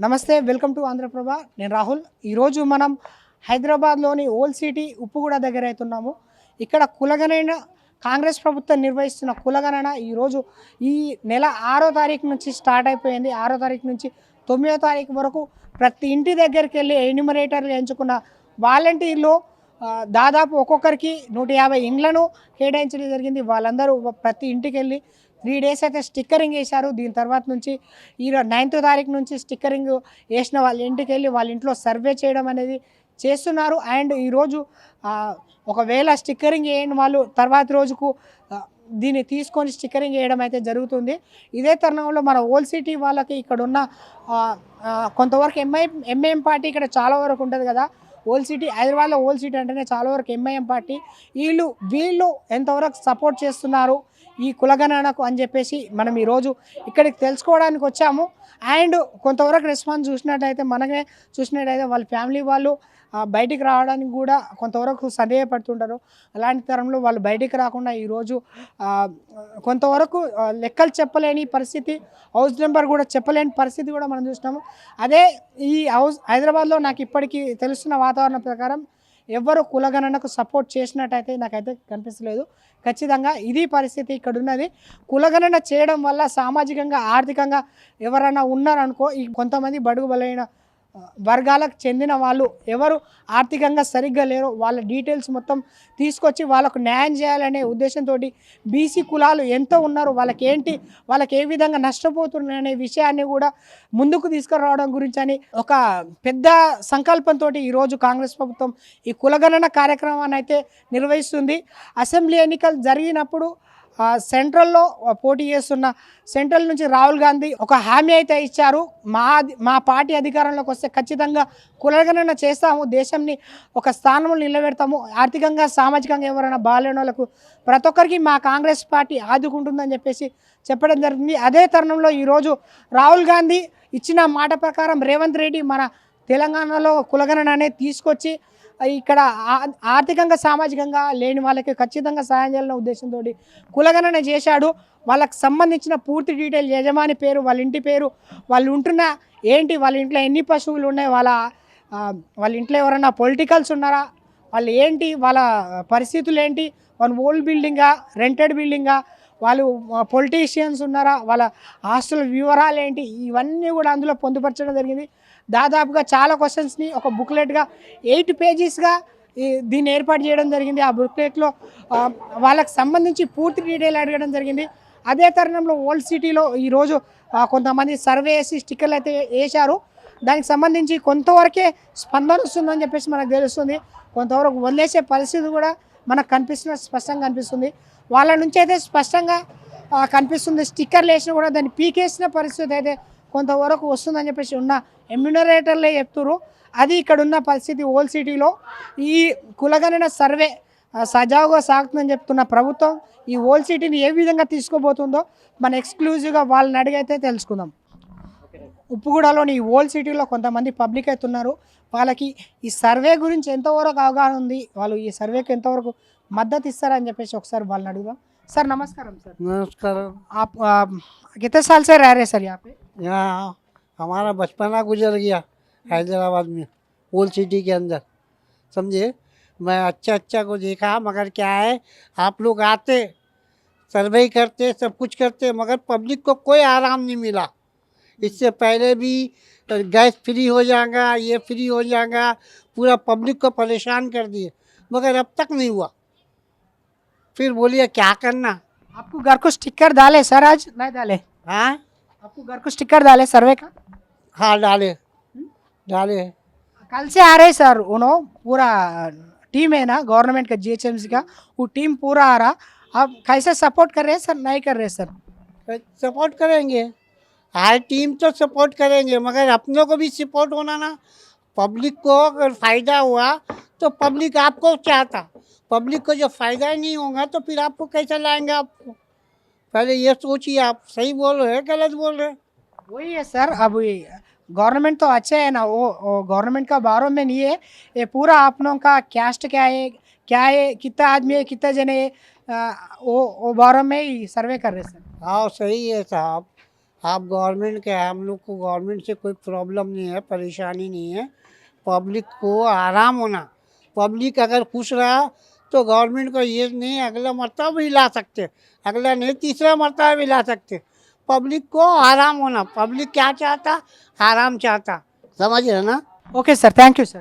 నమస్తే, welcome to Andhraprabha. నేను రాహుల్. ఈరోజు మనం హైదరాబాద్లోని ఓల్డ్ సిటీ ఉప్పుగూడ దగ్గర అవుతున్నాము. ఇక్కడ కులగణన కాంగ్రెస్ ప్రభుత్వం నిర్వహిస్తున్న కులగణన ఈరోజు ఈ నెల 6వ తారీఖు నుంచి స్టార్ట్ అయిపోయింది. 6వ తారీఖు నుంచి 9వ తారీఖు వరకు ప్రతి ఇంటి దగ్గరికి వెళ్ళి ఎన్యూమరేటర్లు ఎంచుకున్న వాలంటీర్లు దాదాపు ఒక్కొక్కరికి 150 ఇండ్లను కేటాయించడం జరిగింది. వాళ్ళందరూ ప్రతి ఇంటికి వెళ్ళి 3 డేస్ అయితే స్టిక్కరింగ్ వేశారు. దీని తర్వాత నుంచి ఈ 9వ తారీఖు నుంచి స్టిక్కరింగ్ వేసిన వాళ్ళ ఇంటికి వెళ్ళి వాళ్ళ ఇంట్లో సర్వే చేయడం అనేది చేస్తున్నారు. అండ్ ఈరోజు ఒకవేళ స్టిక్కరింగ్ వేయని వాళ్ళు తర్వాత రోజుకు దీన్ని తీసుకొని స్టిక్కరింగ్ వేయడం అయితే జరుగుతుంది. ఇదే తరుణంలో మన ఓల్డ్ సిటీ వాళ్ళకి ఇక్కడ ఉన్న కొంతవరకు ఎంఐఎం పార్టీ ఇక్కడ చాలా వరకు ఉంటుంది కదా. ఓల్డ్ సిటీ హైదరాబాద్లో ఓల్డ్ సిటీ అంటేనే చాలా వరకు ఎంఐఎం పార్టీ. వీళ్ళు ఎంతవరకు సపోర్ట్ చేస్తున్నారు ఈ కులగణనకు అని చెప్పేసి మనం ఈరోజు ఇక్కడికి తెలుసుకోవడానికి వచ్చాము. అండ్ కొంతవరకు రెస్పాన్స్ చూసినట్టయితే వాళ్ళ ఫ్యామిలీ వాళ్ళు బయటికి రావడానికి కూడా కొంతవరకు సందేహపడుతుంటారు. అలాంటి తరంలో వాళ్ళు బయటికి రాకుండా ఈరోజు కొంతవరకు లెక్కలు చెప్పలేని పరిస్థితి, హౌస్ నెంబర్ కూడా చెప్పలేని పరిస్థితి కూడా మనం చూసినాము. అదే ఈ హైదరాబాద్లో నాకు ఇప్పటికీ తెలుస్తున్న వాతావరణం ప్రకారం ఎవరు కులగణనకు సపోర్ట్ చేసినట్టయితే నాకైతే కనిపించలేదు. ఖచ్చితంగా ఇది పరిస్థితి ఇక్కడ ఉన్నది. కులగణన చేయడం వల్ల సామాజికంగా ఆర్థికంగా ఎవరైనా ఉన్నారనుకో, ఈ కొంతమంది బడుగు బలైన వర్గాలకు చెందిన వాళ్ళు ఎవరు ఆర్థికంగా సరిగ్గా లేరో వాళ్ళ డీటెయిల్స్ మొత్తం తీసుకొచ్చి వాళ్ళకు న్యాయం చేయాలనే ఉద్దేశంతో బీసీ కులాలు ఎంతో ఉన్నారు, వాళ్ళకి ఏ విధంగా నష్టపోతున్నారనే విషయాన్ని కూడా ముందుకు తీసుకురావడం గురించి అని ఒక పెద్ద సంకల్పంతో ఈరోజు కాంగ్రెస్ ప్రభుత్వం ఈ కులగణన కార్యక్రమాన్ని అయితే నిర్వహిస్తుంది. అసెంబ్లీ ఎన్నికలు జరిగినప్పుడు సెంట్రల్లో పోటీ చేస్తున్న సెంట్రల్ నుంచి రాహుల్ గాంధీ ఒక హామీ అయితే ఇచ్చారు. మా పార్టీ అధికారంలోకి వస్తే ఖచ్చితంగా కులగణన చేస్తాము, దేశంని ఒక స్థానంలో నిలబెడతాము, ఆర్థికంగా సామాజికంగా ఎవరైనా బాలేని వాళ్ళకు ప్రతి ఒక్కరికి మా కాంగ్రెస్ పార్టీ ఆదుకుంటుందని చెప్పేసి చెప్పడం జరిగింది. అదే తరుణంలో ఈరోజు రాహుల్ గాంధీ ఇచ్చిన మాట ప్రకారం రేవంత్ రెడ్డి మన తెలంగాణలో కులగణన అనేది తీసుకొచ్చి ఇక్కడ ఆర్థికంగా సామాజికంగా లేని వాళ్ళకి ఖచ్చితంగా సాయం చేయాలనే ఉద్దేశంతో కులగణన చేశాడు. వాళ్ళకి సంబంధించిన పూర్తి డీటెయిల్, యజమాని పేరు, వాళ్ళ ఇంటి పేరు, వాళ్ళు ఉంటున్న ఏంటి, వాళ్ళ ఇంట్లో ఎన్ని పశువులు ఉన్నాయి, వాళ్ళ ఇంట్లో ఎవరైనా పొలిటికల్స్ ఉన్నారా, వాళ్ళు ఏంటి, వాళ్ళ పరిస్థితులు ఏంటి, వాళ్ళ ఓల్డ్ బిల్డింగా రెంటెడ్ బిల్డింగా, వాళ్ళు పొలిటీషియన్స్ ఉన్నారా, వాళ్ళ హాస్టల్ వివరాలు ఏంటి, ఇవన్నీ కూడా అందులో పొందుపరచడం జరిగింది. దాదాపుగా చాలా క్వశ్చన్స్ని ఒక బుక్లెట్గా 8 పేజీస్గా దీన్ని ఏర్పాటు చేయడం జరిగింది. ఆ బుక్లెట్లో వాళ్ళకి సంబంధించి పూర్తి డీటెయిల్ అడగడం జరిగింది. అదే తరుణంలో ఓల్డ్ సిటీలో ఈరోజు కొంతమంది సర్వే వేసి స్టిక్కర్లు అయితే వేశారు. దానికి సంబంధించి కొంతవరకే స్పందన వస్తుందని చెప్పేసి మనకు తెలుస్తుంది. కొంతవరకు వదిలేసే పరిస్థితి కూడా మనకు స్పష్టంగా కనిపిస్తుంది. వాళ్ళ నుంచి అయితే స్పష్టంగా కనిపిస్తుంది. స్టిక్కర్లు వేసినా కూడా దాన్ని పీకేసిన పరిస్థితి అయితే కొంతవరకు వస్తుందని చెప్పేసి ఉన్న ఎమ్యూనరేటర్లే చెప్తున్నారు. అది ఇక్కడ ఉన్న పరిస్థితి ఓల్డ్ సిటీలో. ఈ కులగణన సర్వే సజావుగా సాగుతుందని చెప్తున్న ప్రభుత్వం ఈ ఓల్డ్ సిటీని ఏ విధంగా తీసుకోబోతుందో మన ఎక్స్క్లూజివ్గా వాళ్ళని అడిగైతే తెలుసుకుందాం. ఉప్పుగూడలోని ఈ ఓల్డ్ సిటీలో కొంతమంది పబ్లిక్ అయితే ఉన్నారు. వాళ్ళకి ఈ సర్వే గురించి ఎంతవరకు అవగాహన ఉంది, వాళ్ళు ఈ సర్వేకి ఎంతవరకు మద్దతు ఇస్తారని చెప్పేసి ఒకసారి వాళ్ళని అడుగుదాం. सर नमस्कारम सर। नमस्कार। आप कितने साल से रह रहे सर यहाँ पे? यहाँ हमारा बचपना गुजर गया हैदराबाद में, ओल्ड सिटी के अंदर, समझे। मैं अच्छा को देखा, मगर क्या है, आप लोग आते, सर्वे करते, सब कुछ करते, मगर पब्लिक को कोई आराम नहीं मिला। इससे पहले भी गैस फ्री हो जाएगा, ये फ्री हो जाएगा, पूरा पब्लिक को परेशान कर दिए, मगर अब तक नहीं हुआ। फिर बोलिए क्या करना। आपको घर को स्टिकर डाले सर? आज नहीं डाले? हाँ, आपको घर को स्टिकर डाले सर्वे का? हाँ डाले। कल से आ रहे सर, उन्होंने पूरा टीम है ना गवर्नमेंट का, जीएचएमसी का, वो टीम पूरा आ रहा। आप कैसे सपोर्ट कर रहे हैं सर? नहीं कर रहे सर? सपोर्ट करेंगे, हर टीम तो सपोर्ट करेंगे, मगर अपनों को भी सपोर्ट होना ना। पब्लिक को अगर फ़ायदा हुआ तो पब्लिक आपको चाहता, पब्लिक को जो फ़ायदा ही नहीं होगा तो फिर आपको कैसे लाएंगे आपको। पहले ये सोचिए, आप सही बोल रहे हैं गलत बोल रहे हैं। वही है सर। अब गवर्नमेंट तो अच्छे है ना, वो गवर्नमेंट का बारों में नहीं है, ये पूरा आप लोगों का कैस्ट क्या है, कितना आदमी है, कितना जने है, वो बारों में ही सर्वे कर रहे सर। हाँ सही है साहब, आप गवर्नमेंट के, हम लोग को गवर्नमेंट से कोई प्रॉब्लम नहीं है, परेशानी नहीं है। पब्लिक को आराम होना, पब्लिक अगर खुश रहा तो गवर्नमेंट को ये नहीं अगला मरतबा भी ला सकते, अगला नहीं तीसरा मरतबा भी ला सकते। पब्लिक को आराम होना, पब्लिक क्या चाहता, आराम चाहता, समझ रहे ना। Okay sir, thank you sir.